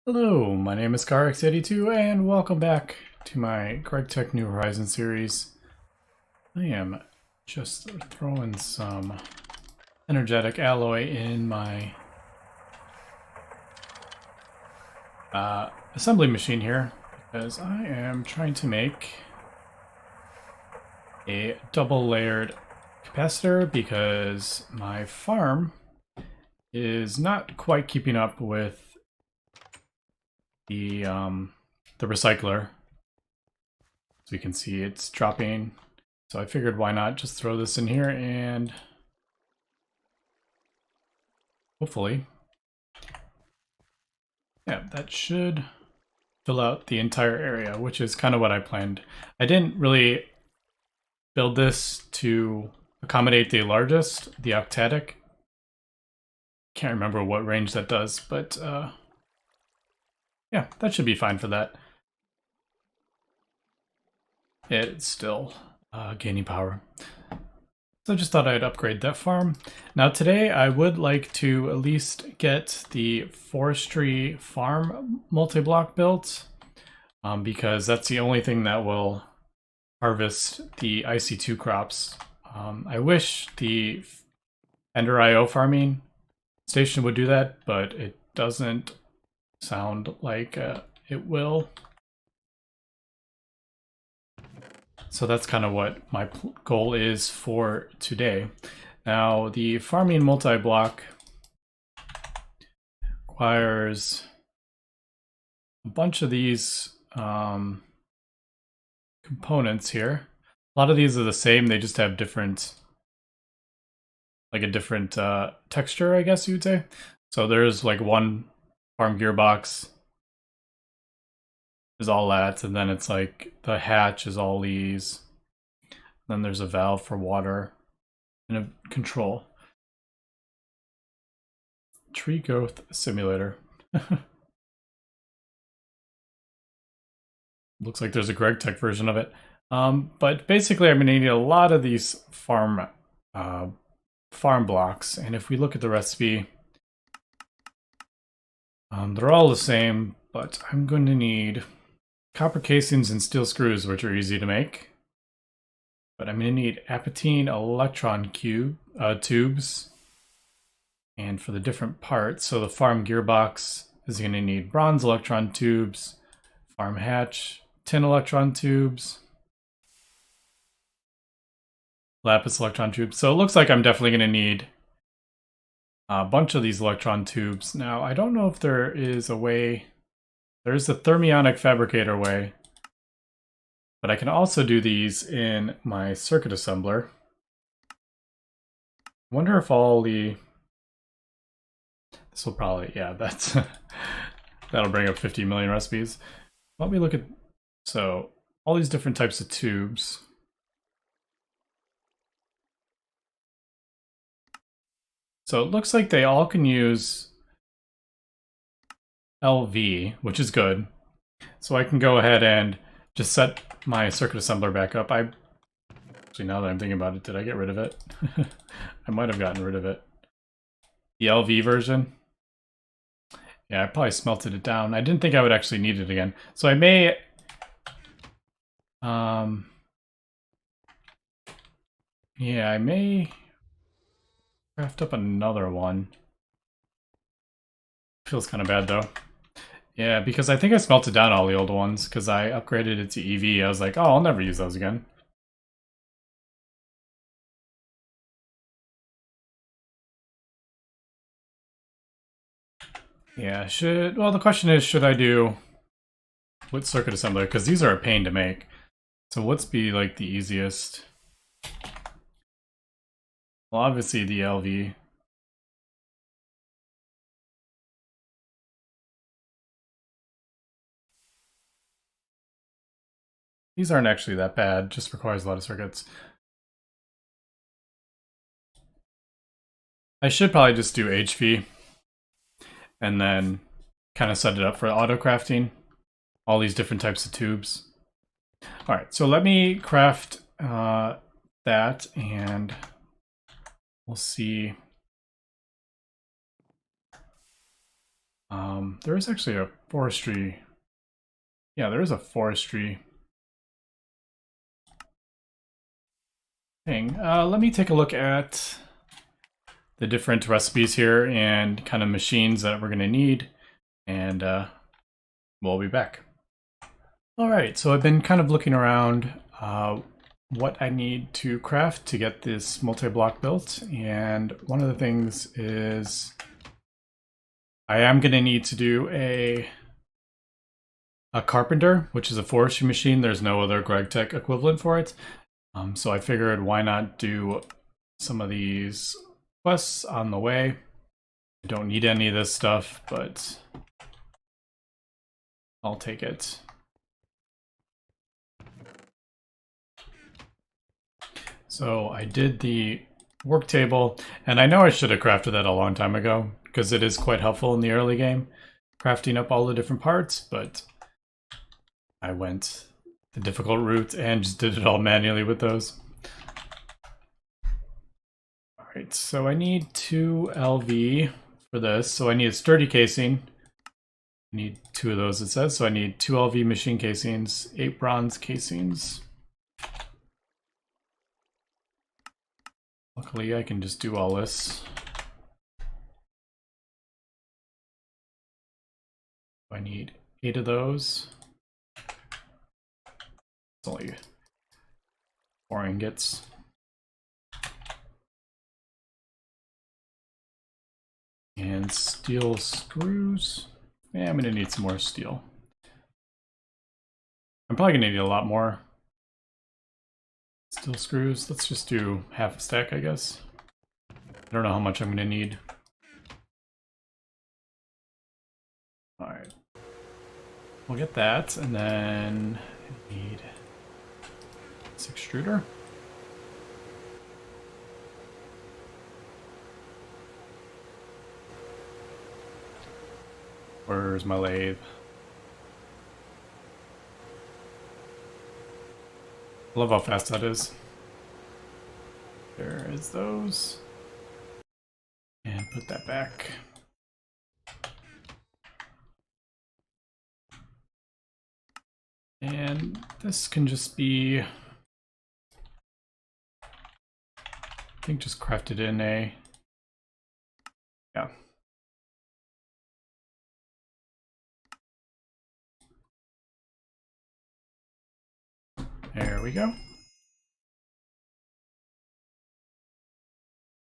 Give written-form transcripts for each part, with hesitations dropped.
Hello, my name is Carx82 and welcome back to my Gregtech New Horizons series. I am just throwing some energetic alloy in my assembly machine here because I am trying to make a double layered capacitor because my farm is not quite keeping up with the recycler. So you can see it's dropping. So I figured why not just throw this in here and hopefully, yeah, that should fill out the entire area, which is kind of what I planned. I didn't really build this to accommodate the largest, the octatic. Can't remember what range that does, but yeah, that should be fine for that. It's still gaining power. So I just thought I'd upgrade that farm. Now today I would like to at least get the Forestry farm multi-block built because that's the only thing that will harvest the IC2 crops. I wish the Ender IO farming station would do that, but it doesn't sound like it will. So that's kind of what my goal is for today. Now, the farming multi-block requires a bunch of these components here. A lot of these are the same, they just have different, like a different texture, I guess you would say. So there's like one farm gearbox is all that, and then it's like the hatch is all these. Then there's a valve for water and a control. Tree growth simulator. Looks like there's a Gregtech version of it. But basically I'm gonna need a lot of these farm blocks, and if we look at the recipe, they're all the same, but I'm going to need copper casings and steel screws, which are easy to make. But I'm going to need apatite electron tubes. And for the different parts, so the farm gearbox is going to need bronze electron tubes, farm hatch, tin electron tubes, lapis electron tubes. So it looks like I'm definitely going to need a bunch of these electron tubes. Now, I don't know if there is a way. There's the Thermionic Fabricator way, but I can also do these in my circuit assembler. I wonder if all the... This will probably, yeah, that's that'll bring up 50 million recipes. Let me look at, so all these different types of tubes. So it looks like they all can use LV, which is good. So I can go ahead and just set my circuit assembler back up. Actually, now that I'm thinking about it, did I get rid of it? I might have gotten rid of it. The LV version. Yeah, I probably smelted it down. I didn't think I would actually need it again. So I may... yeah, I may craft up another one. Feels kind of bad, though. Yeah, because I think I smelted down all the old ones because I upgraded it to EV. I was like, oh, I'll never use those again. Yeah, well, the question is, should I do what circuit assembler? Because these are a pain to make. So what's be like the easiest? Well, obviously the LV. These aren't actually that bad, just requires a lot of circuits. I should probably just do HV and then kind of set it up for auto crafting. All these different types of tubes. All right, so let me craft that and we'll see. There is actually a forestry. Yeah, there is a forestry thing. Let me take a look at the different recipes here and kind of machines that we're going to need, and we'll be back. All right, so I've been kind of looking around what I need to craft to get this multi-block built, and one of the things is I am going to need to do a carpenter, which is a forestry machine. There's no other Gregtech equivalent for it. So I figured why not do some of these quests on the way. I don't need any of this stuff, but I'll take it. So I did the work table, and I know I should have crafted that a long time ago because it is quite helpful in the early game, crafting up all the different parts, but I went the difficult route and just did it all manually with those. All right, so I need 2 LV for this. So I need a sturdy casing. I need 2 of those, it says. So I need 2 LV machine casings, 8 bronze casings. Luckily, I can just do all this. I need 8 of those. It's only 4 ingots. And steel screws. Yeah, I'm gonna need some more steel. I'm probably gonna need a lot more steel screws. Let's just do half a stack, I guess. I don't know how much I'm gonna need. All right, we'll get that, and then I need this extruder. Where's my lathe? I love how fast that is. There is those. And put that back. And this can just be, I think, just crafted in a, yeah. There we go.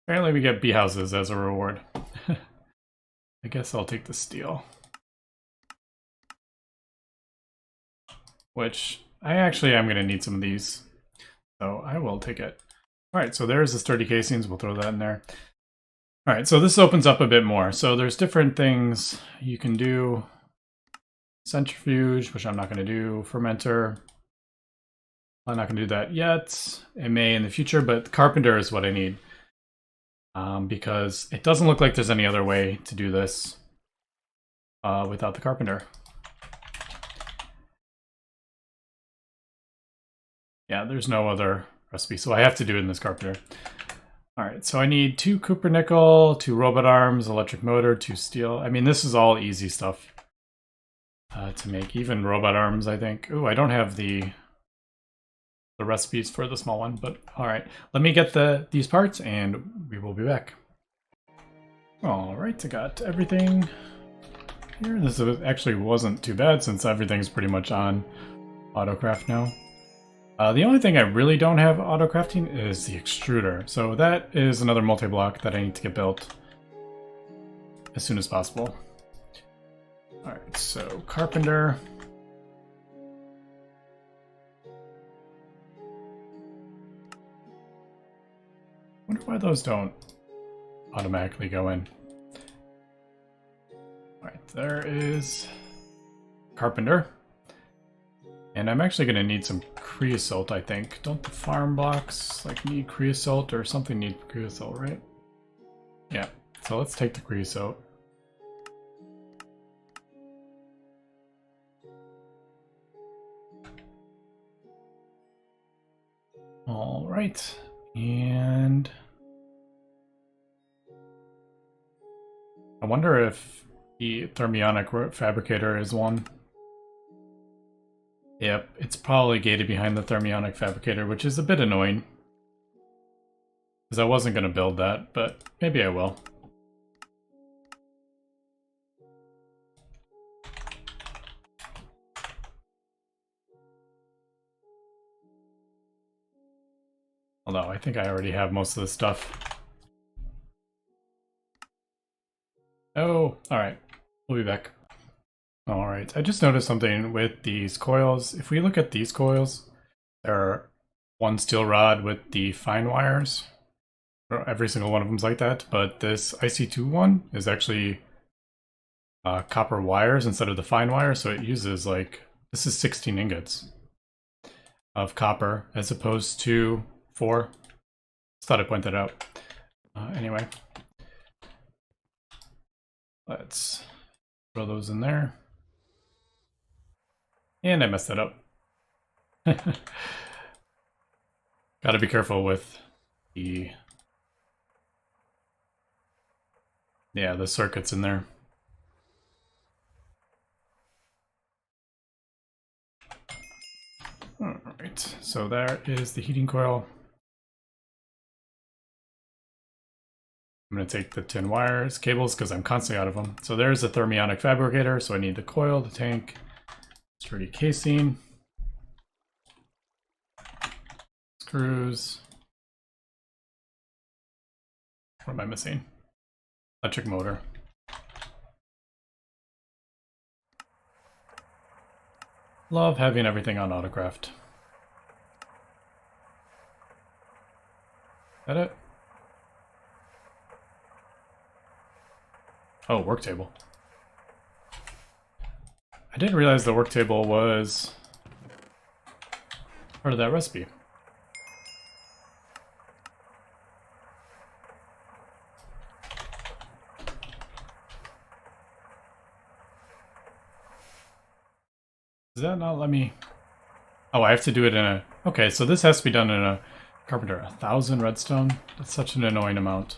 Apparently we get bee houses as a reward. I guess I'll take the steel. Which, I actually am going to need some of these. So I will take it. Alright, so there's the sturdy casings. We'll throw that in there. Alright, so this opens up a bit more. So there's different things you can do. Centrifuge, which I'm not going to do. Fermenter. I'm not going to do that yet. It may in the future, but carpenter is what I need. Because it doesn't look like there's any other way to do this without the carpenter. Yeah, there's no other recipe, so I have to do it in this carpenter. All right, so I need 2 copper nickel, 2 robot arms, electric motor, 2 steel. I mean, this is all easy stuff to make. Even robot arms, I think. Ooh, I don't have the recipes for the small one, but all right. Let me get these parts, and we will be back. All right, I got everything here. This actually wasn't too bad since everything's pretty much on autocraft now. The only thing I really don't have auto-crafting is the extruder. So that is another multi-block that I need to get built as soon as possible. Alright, so carpenter. Wonder why those don't automatically go in. Alright, there is carpenter. And I'm actually going to need some creosote, I think. Don't the farm blocks like need creosote or something need creosote, right? Yeah, so let's take the creosote. All right, and I wonder if The Thermionic Fabricator is one. Yep, it's probably gated behind the Thermionic Fabricator, which is a bit annoying. Because I wasn't going to build that, but maybe I will. Although, I think I already have most of the stuff. Oh, alright. We'll be back. Alright, I just noticed something with these coils. If we look at these coils, there are one steel rod with the fine wires. Every single one of them's like that, but this IC2 one is actually copper wires instead of the fine wire, so it uses like, this is 16 ingots of copper as opposed to 4. Just thought I'd point that out. Anyway, let's throw those in there. And I messed that up. Gotta be careful with the circuits in there. Alright, so there is the heating coil. I'm going to take the tin wires, cables, because I'm constantly out of them. So there's the Thermionic Fabricator, so I need the coil, the tank, sturdy casing, screws. What am I missing? Electric motor. Love having everything on autocraft. Is that it? Oh, work table. I didn't realize the work table was part of that recipe. Does that not let me? Oh, I have to do it in a... Okay, so this has to be done in a carpenter. 1,000 redstone? That's such an annoying amount.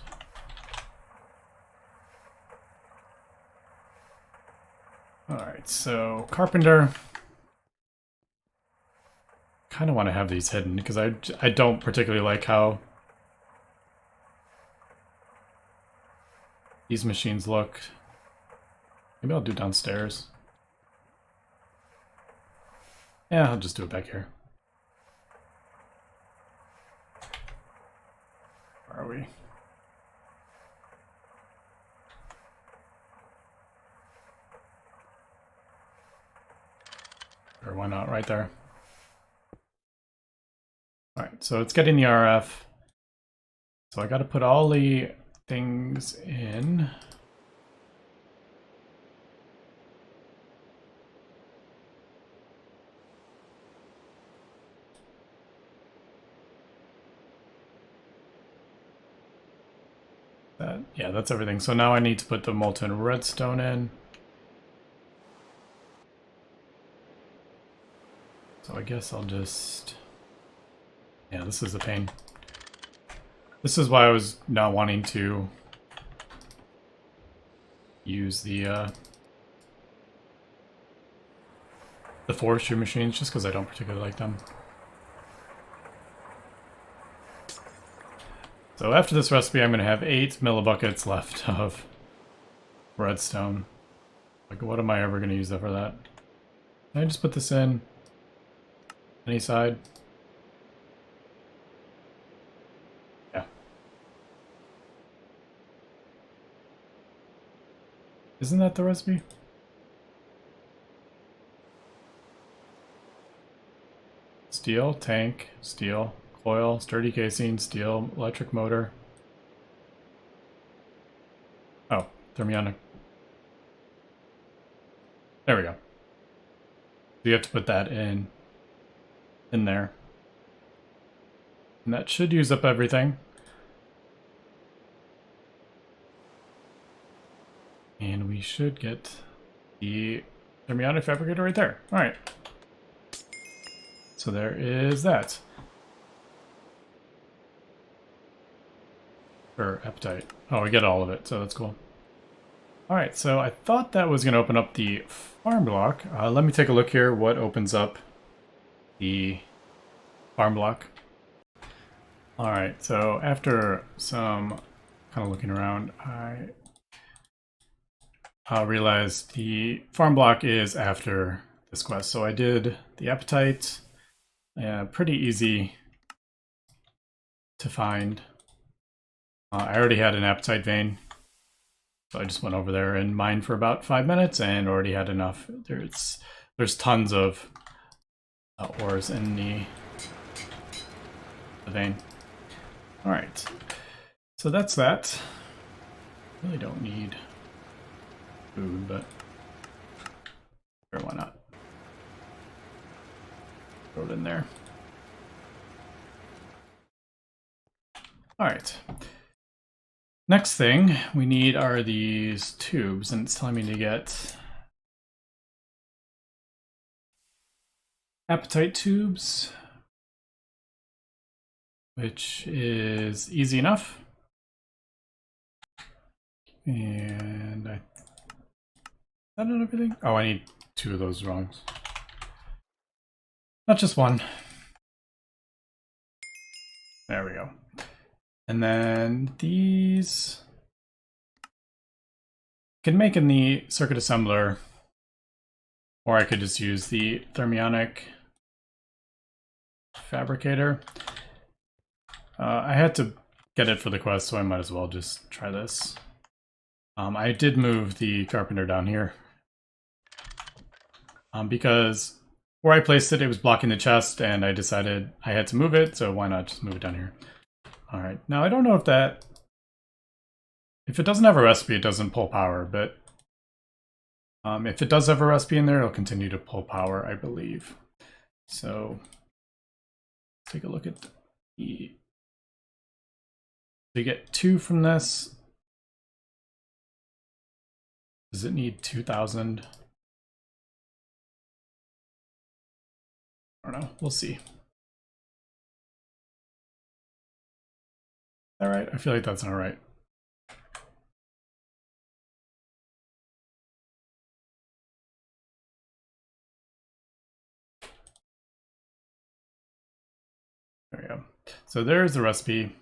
Alright, so carpenter. Kind of want to have these hidden because I don't particularly like how these machines look. Maybe I'll do downstairs. Yeah, I'll just do it back here. Where are we? Or why not? Right there. Alright, so it's getting the RF. So I gotta put all the things in. Yeah, that's everything. So now I need to put the molten redstone in. So I guess I'll just... Yeah, this is a pain. This is why I was not wanting to use the forestry machines, just because I don't particularly like them. So after this recipe, I'm going to have 8 millibuckets left of redstone. Like, what am I ever going to use that for that? Can I just put this in? Any side? Yeah. Isn't that the recipe? Steel, tank, steel, coil, sturdy casing, steel, electric motor. Oh, thermionic. There we go. So you have to put that in there. And that should use up everything. And we should get the Thermionic Fabricator right there. Alright. So there is that. Or appetite. Oh, we get all of it, so that's cool. All right, so I thought that was going to open up the farm block. Let me take a look here what opens up the farm block. All right, so after some kind of looking around, I realized the farm block is after this quest. So I did the appetite, pretty easy to find. I already had an appetite vein, so I just went over there and mined for about 5 minutes and already had enough. There's tons of ores in the vein. All right, so that's that. Really don't need food, but sure, why not? Throw it in there. All right. Next thing we need are these tubes, and it's telling me to get appetite tubes, which is easy enough. And is that not everything? Oh, I need 2 of those rungs. Not just 1. There we go. And then these can make in the circuit assembler, or I could just use the Thermionic Fabricator. I had to get it for the quest, so I might as well just try this. I did move the carpenter down here because where I placed it, it was blocking the chest, and I decided I had to move it, so why not just move it down here? All right, now I don't know if it doesn't have a recipe, it doesn't pull power, but if it does have a recipe in there, it'll continue to pull power, I believe. So let's take a look at the... So you get 2 from this. Does it need 2,000? I don't know, we'll see. All right, I feel like that's not right. There we go. So there's the recipe.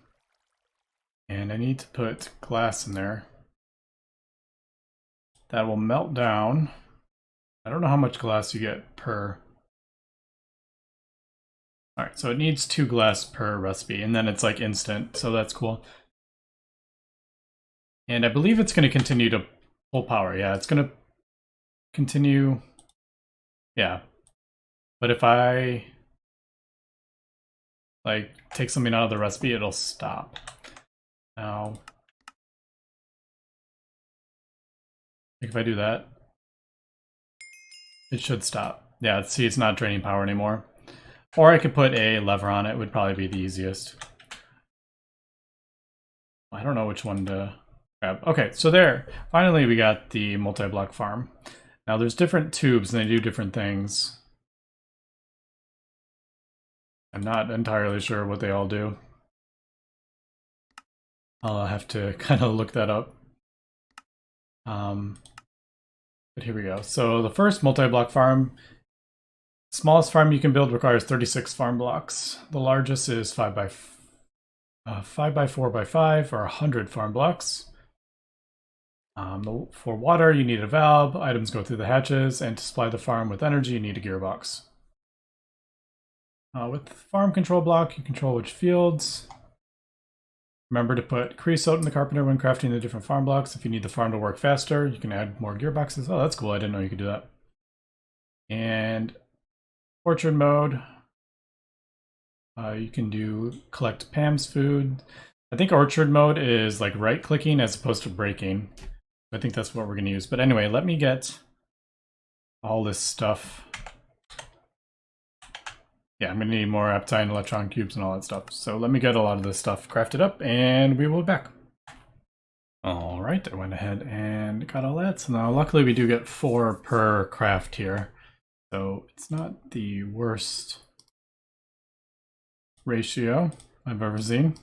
And I need to put glass in there. That will melt down. I don't know how much glass you get per. All right, so it needs 2 glass per recipe, and then it's like instant, so that's cool. And I believe it's going to continue to pull power. Yeah, it's going to continue. Yeah. But if I like take something out of the recipe, it'll stop. Now, if I do that, it should stop. Yeah, see, it's not draining power anymore. Or I could put a lever on it, would probably be the easiest. I don't know which one to grab. Okay, so there. Finally, we got the multi-block farm. Now there's different tubes and they do different things. I'm not entirely sure what they all do. I'll have to kind of look that up. But here we go. So the first multi-block farm, smallest farm you can build requires 36 farm blocks. The largest is 5 by 4 by 5 or 100 farm blocks. For water, you need a valve. Items go through the hatches, and to supply the farm with energy, you need a gearbox. With the farm control block, you control which fields. Remember to put creosote in the carpenter when crafting the different farm blocks. If you need the farm to work faster, you can add more gearboxes. Oh, that's cool. I didn't know you could do that. And orchard mode, you can do collect Pam's food. I think orchard mode is like right-clicking as opposed to breaking. I think that's what we're going to use. But anyway, let me get all this stuff. Yeah, I'm going to need more appetite and electron cubes and all that stuff. So let me get a lot of this stuff crafted up and we will be back. All right, I went ahead and got all that. So now luckily we do get 4 per craft here. So it's not the worst ratio I've ever seen.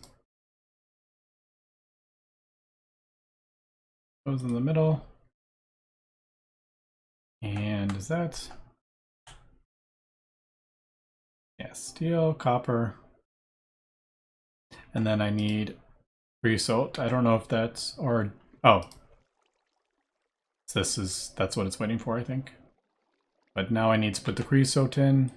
Goes in the middle. And is that... yeah, steel, copper. And then I need creosote. I don't know if that's... or... oh. That's what it's waiting for, I think. But now I need to put the creosote in.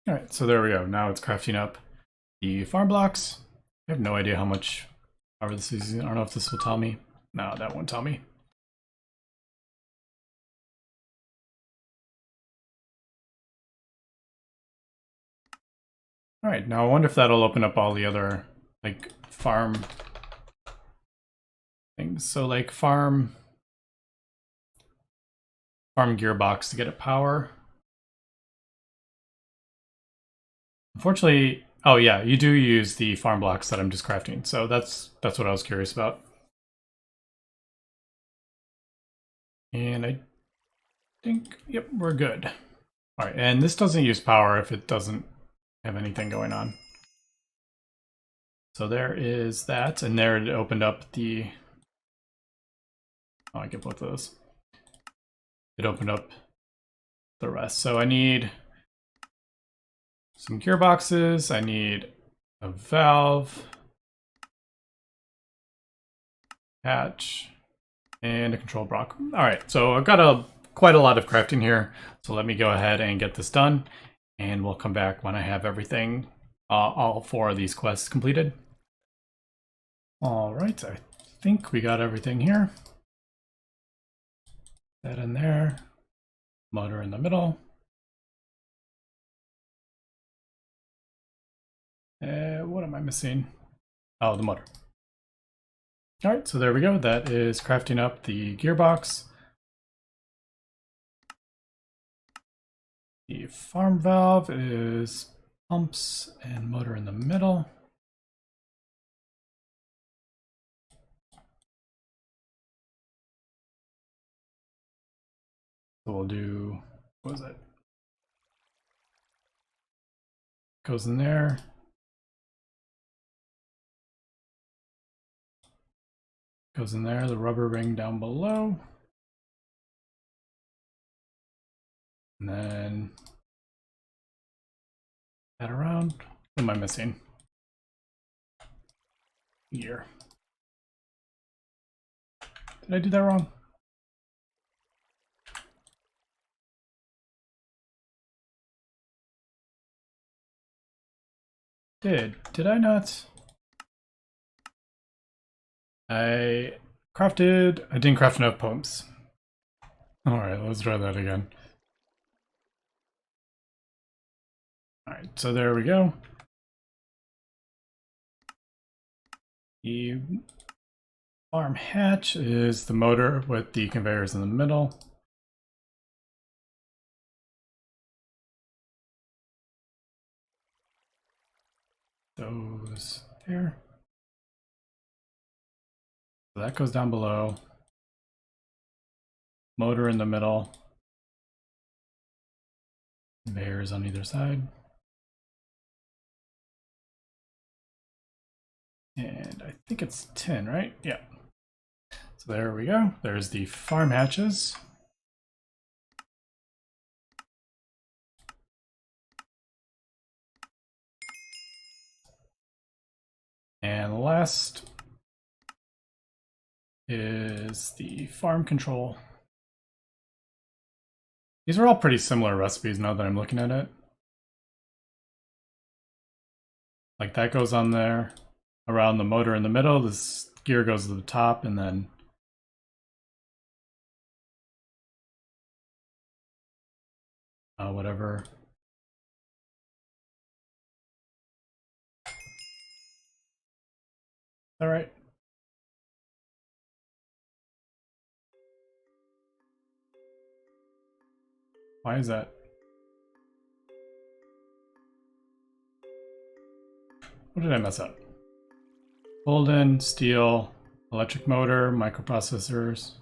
Alright, so there we go. Now it's crafting up the farm blocks. I have no idea how much power this is. I don't know if this will tell me. No, that won't tell me. Alright, now I wonder if that'll open up all the other, like, farm things. So, like, farm gearbox to get it power. Unfortunately, oh yeah, you do use the farm blocks that I'm just crafting, so that's what I was curious about. And I think, yep, we're good. All right, and this doesn't use power if it doesn't have anything going on. So there is that, and there it opened up the... oh, I get both of those. It opened up the rest. So I need some gearboxes, I need a valve, hatch, and a control block. All right, so I've got quite a lot of crafting here. So let me go ahead and get this done, and we'll come back when I have everything, all 4 of these quests completed. All right, I think we got everything here. That in there, motor in the middle. What am I missing? Oh, the motor. All right, so there we go. That is crafting up the gearbox. The farm valve is pumps and motor in the middle. So we'll do, what was it? Goes in there. Goes in there, the rubber ring down below. And then that around. What am I missing? Here. Did I do that wrong? Did I not? I didn't craft enough pumps. Alright, let's try that again. Alright, so there we go. The farm hatch is the motor with the conveyors in the middle. Those there. So that goes down below. Motor in the middle. Conveyors on either side. And I think it's 10, right? Yeah. So there we go. There's the farm hatches. And last is the farm control. These are all pretty similar recipes now that I'm looking at it. Like that goes on there around the motor in the middle. This gear goes to the top, and then whatever. All right. Why is that? What did I mess up? Golden, steel, electric motor, microprocessors.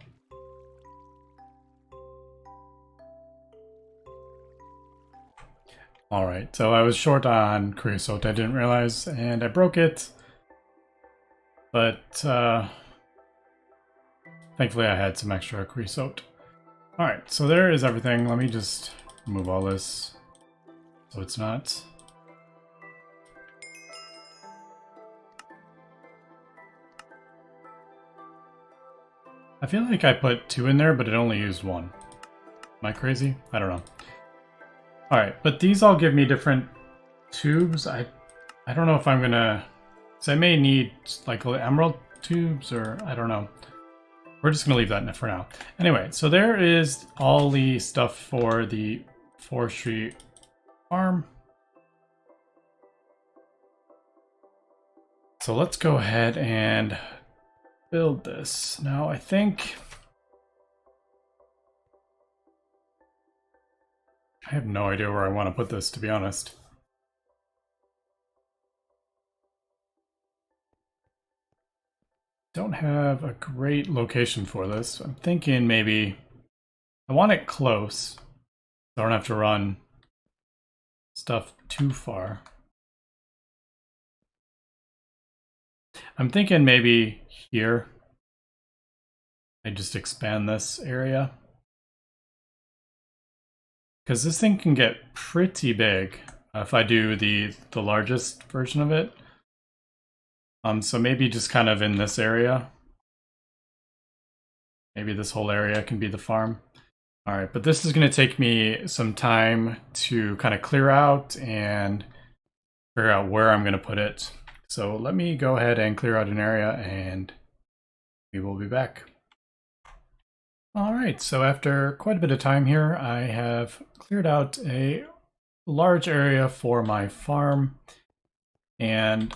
All right, so I was short on creosote, I didn't realize, and I broke it. But thankfully I had some extra creosote. Alright, so there is everything. Let me just remove all this so it's not. I feel like I put 2 in there, but it only used 1. Am I crazy? I don't know. Alright, but these all give me different tubes. I don't know if I'm gonna... So I may need like emerald tubes, or I don't know. We're just gonna leave that for now. Anyway, so there is all the stuff for the forestry farm. So let's go ahead and build this. Now I think I have no idea where I want to put this, to be honest. Don't have a great location for this. I'm thinking maybe I want it close, so I don't have to run stuff too far. I'm thinking maybe here I just expand this area, because this thing can get pretty big if I do the largest version of it. So maybe just kind of in this area. Maybe this whole area can be the farm. All right, but this is going to take me some time to kind of clear out and figure out where I'm going to put it. So let me go ahead and clear out an area and we will be back. All right, so after quite a bit of time here, I have cleared out a large area for my farm, and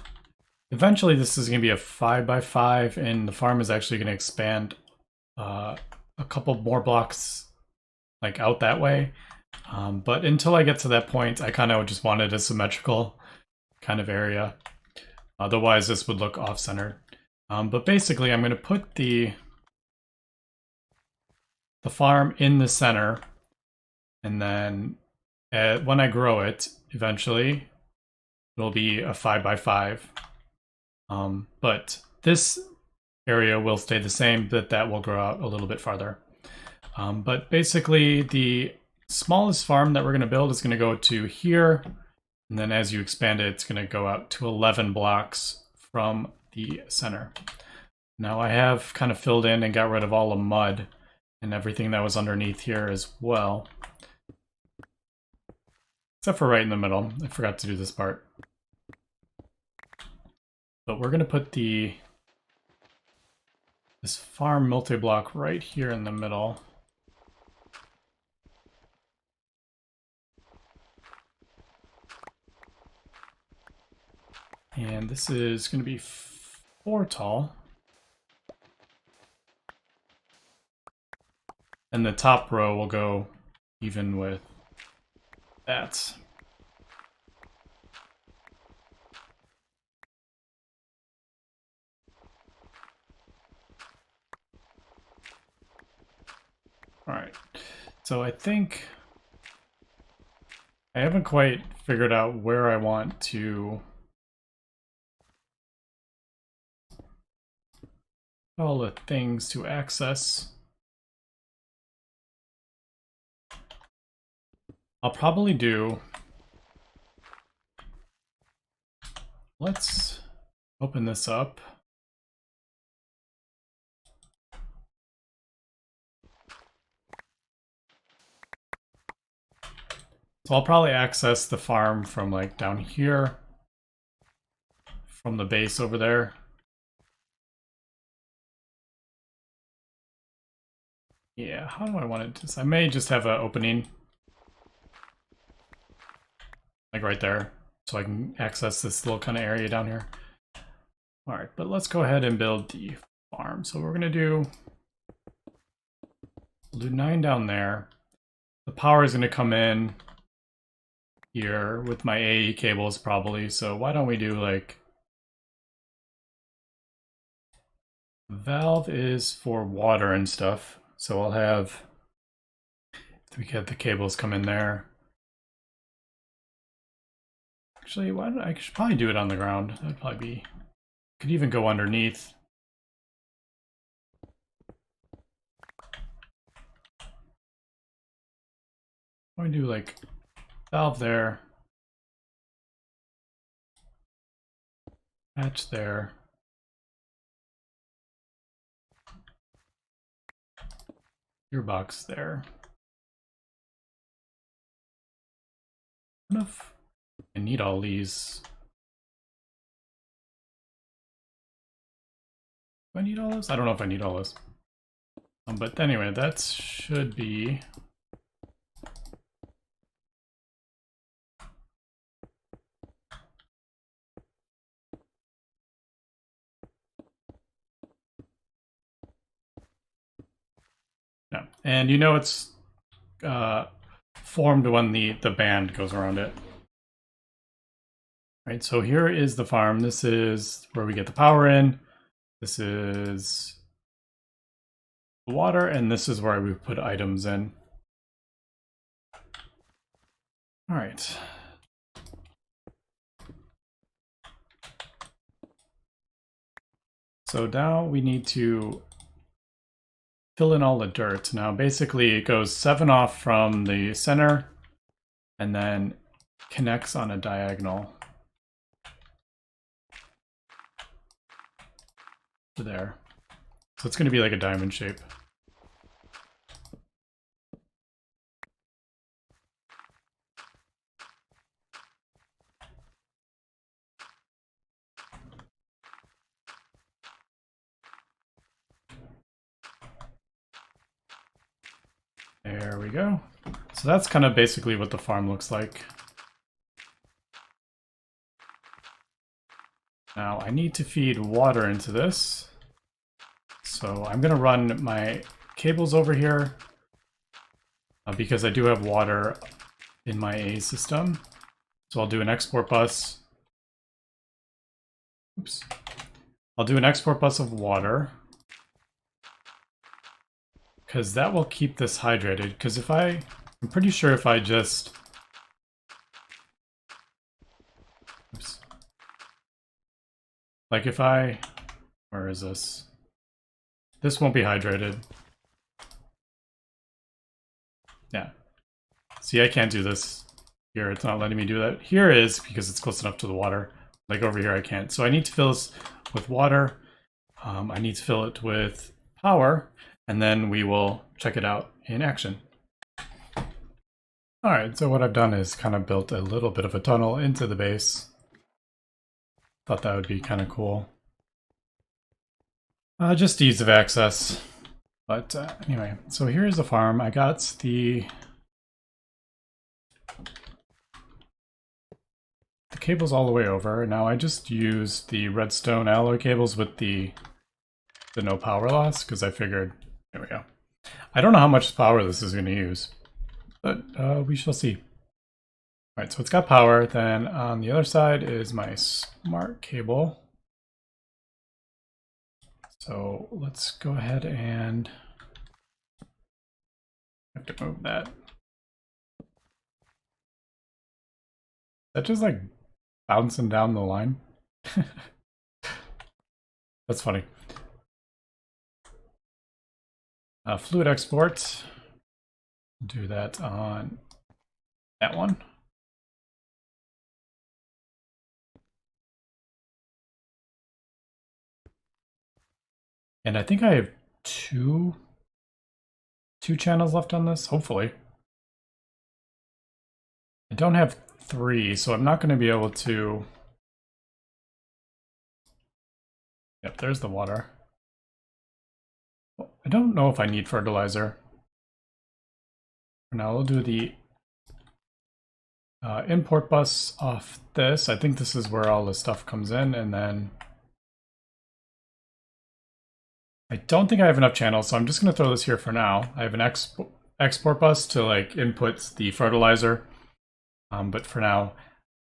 eventually this is going to be a 5x5, and the farm is actually going to expand a couple more blocks like out that way. But until I get to that point, I kind of just wanted a symmetrical kind of area. Otherwise, this would look off-centered. But basically, I'm going to put the farm in the center, and then when I grow it, eventually, it'll be a 5x5. But this area will stay the same, but that will grow out a little bit farther. But basically, the smallest farm that we're going to build is going to go to here, and then as you expand it, it's going to go out to 11 blocks from the center. Now I have kind of filled in and got rid of all the mud and everything that was underneath here as well. Except for right in the middle. I forgot to do this part. But we're going to put this farm multi-block right here in the middle. And this is going to be 4 tall. And the top row will go even with that. All right, so I think I haven't quite figured out where I want to all the things to access. I'll probably do, let's open this up. So I'll probably access the farm from like down here, from the base over there. Yeah, how do I want it to? I may just have an opening like right there, so I can access this little kind of area down here. All right, but let's go ahead and build the farm. So we're gonna do, we'll do 9 down there. The power is gonna come in here with my AE cables probably. So why don't we do like, valve is for water and stuff. So I'll have, we get the cables come in there. Actually, I should probably do it on the ground. That'd probably be Could even go underneath. I'm going to do like valve there. Hatch there. Gearbox there. I don't know if I need all these. Do I need all this? I don't know if I need all this. But anyway, that should be... No. And you know it's formed when the band goes around it. Right, so here is the farm. This is where we get the power in. This is the water, and this is where we put items in. All right. So now we need to fill in all the dirt. Now basically it goes 7 off from the center and then connects on a diagonal to there. So it's going to be like a diamond shape. There we go. So that's kind of basically what the farm looks like. Now I need to feed water into this. So I'm going to run my cables over here because I do have water in my A system. So I'll do an export bus. Oops. I'll do an export bus of water, because that will keep this hydrated. Because if I'm pretty sure if I just... Oops. Like if I... Where is this? This won't be hydrated. Yeah. See, I can't do this here. It's not letting me do that. Here is because it's close enough to the water. Like over here, I can't. So I need to fill this with water. I need to fill it with power, and then we will check it out in action. All right, so what I've done is kind of built a little bit of a tunnel into the base. Thought that would be kind of cool. Just ease of access. But anyway, so here's the farm. I got the cables all the way over. Now I just used the redstone alloy cables with the no power loss, because I figured, there we go. I don't know how much power this is going to use, but we shall see. All right, so it's got power. Then on the other side is my smart cable. So let's go ahead and I have to move that. That just like bouncing down the line. That's funny. Fluid export. Do that on that one. And I think I have two channels left on this, hopefully. I don't have 3, so I'm not going to be able to... Yep, there's the water. I don't know if I need fertilizer. For now, we'll do the import bus off this. I think this is where all the stuff comes in, and then... I don't think I have enough channels, so I'm just going to throw this here for now. I have an export bus to like input the fertilizer, but for now,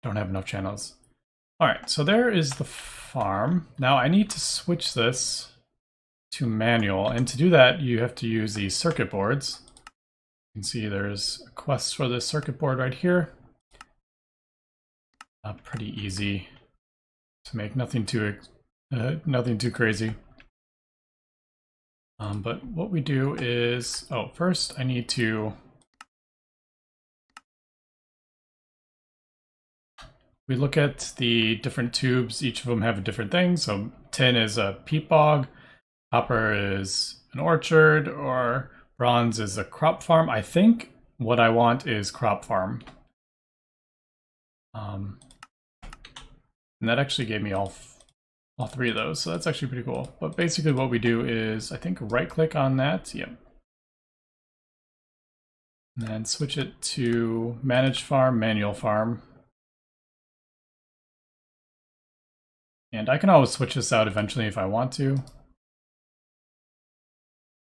I don't have enough channels. All right, so there is the farm. Now I need to switch this to manual, and to do that, you have to use these circuit boards. You can see there's a quest for this circuit board right here. Pretty easy to make, nothing too Nothing too crazy. But what we do is, first I need to, we look at the different tubes. Each of them have a different thing. So tin is a peat bog, copper is an orchard, or bronze is a crop farm. I think what I want is crop farm. And that actually gave me all three of those, so that's actually pretty cool. But basically what we do is, I think, right click on that, yep. And then switch it to manage farm, manual farm. And I can always switch this out eventually if I want to.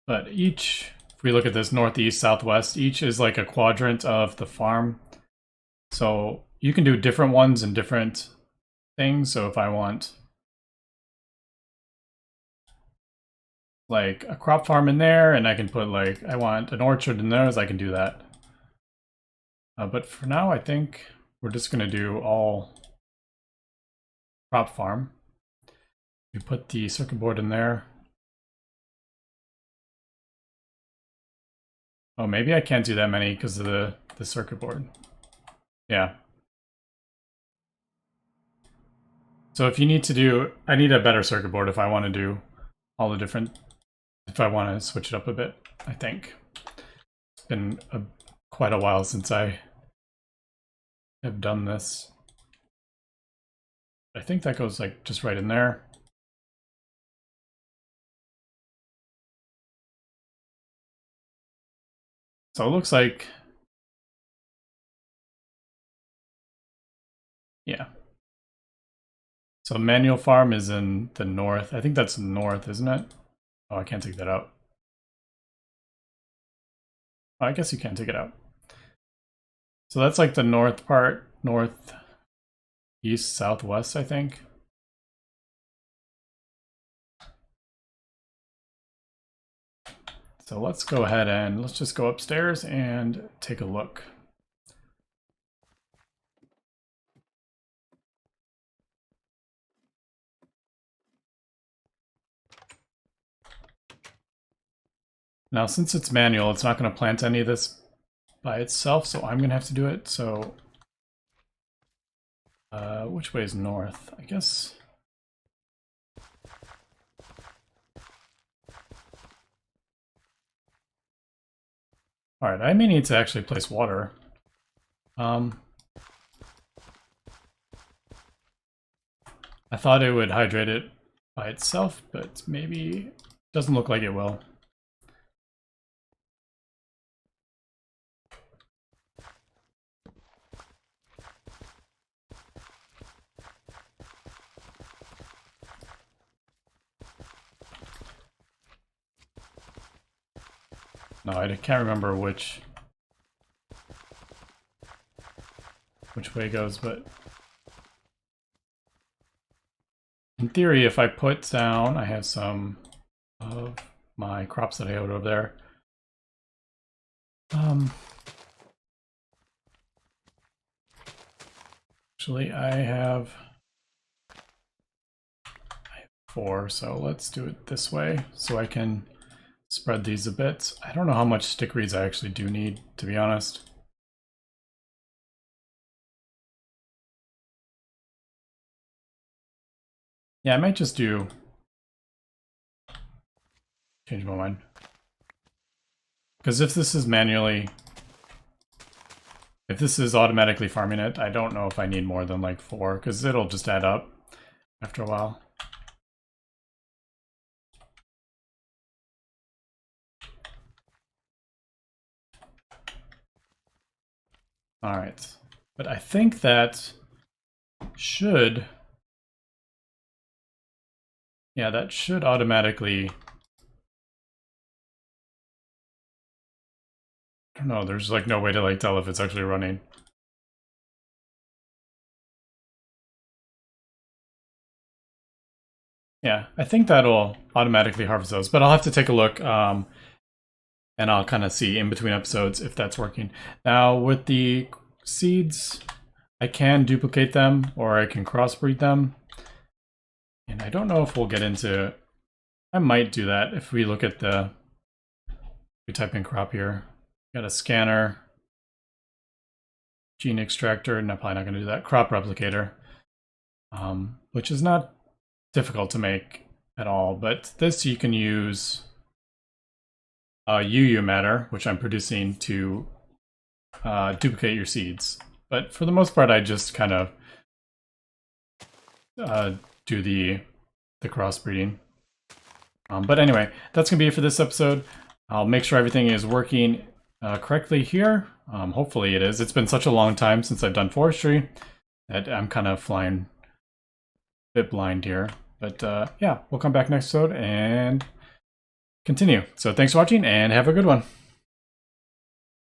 But each, if we look at this northeast, southwest, each is like a quadrant of the farm. So you can do different ones and different things. So if I want like a crop farm in there, and I can put like, I want an orchard in those, I can do that. But for now, I think we're just gonna do all crop farm. We put the circuit board in there. Oh, maybe I can't do that many because of the circuit board. Yeah. So if you need to do, I need a better circuit board if I want to do all the different, if I want to switch it up a bit, I think. It's been quite a while since I have done this. I think that goes like just right in there. So it looks like, yeah. So manual farm is in the north. I think that's north, isn't it? Oh, I can't take that out. Oh, I guess you can't take it out. So that's like the north part, north, east, southwest, I think. So let's go ahead and let's just go upstairs and take a look. Now, since it's manual, it's not going to plant any of this by itself, so I'm going to have to do it. So which way is north? I guess. All right, I may need to actually place water. I thought it would hydrate it by itself, but maybe it doesn't look like it will. No, I can't remember which way it goes, but in theory, if I put down, I have some of my crops that I had over there. Actually, I have 4, so let's do it this way so I can spread these a bit. I don't know how much stick reeds I actually do need, to be honest. Yeah, I might just do... change my mind. Because if this is manually... if this is automatically farming it, I don't know if I need more than like 4, because it'll just add up after a while. All right, but I think that should... yeah, that should automatically... I don't know, there's like no way to like tell if it's actually running. Yeah, I think that'll automatically harvest those, but I'll have to take a look and I'll kind of see in between episodes if that's working. Now with the seeds, I can duplicate them or I can crossbreed them. And I don't know if we'll get into, I might do that if we look at the, we type in crop here. Got a scanner, gene extractor, and I'm probably not going to do that, crop replicator, which is not difficult to make at all, but this you can use UU matter, which I'm producing to duplicate your seeds. But for the most part, I just kind of do the crossbreeding. But anyway, that's going to be it for this episode. I'll make sure everything is working correctly here. Hopefully it is. It's been such a long time since I've done forestry that I'm kind of flying a bit blind here. But yeah, we'll come back next episode and continue. So thanks for watching and have a good one.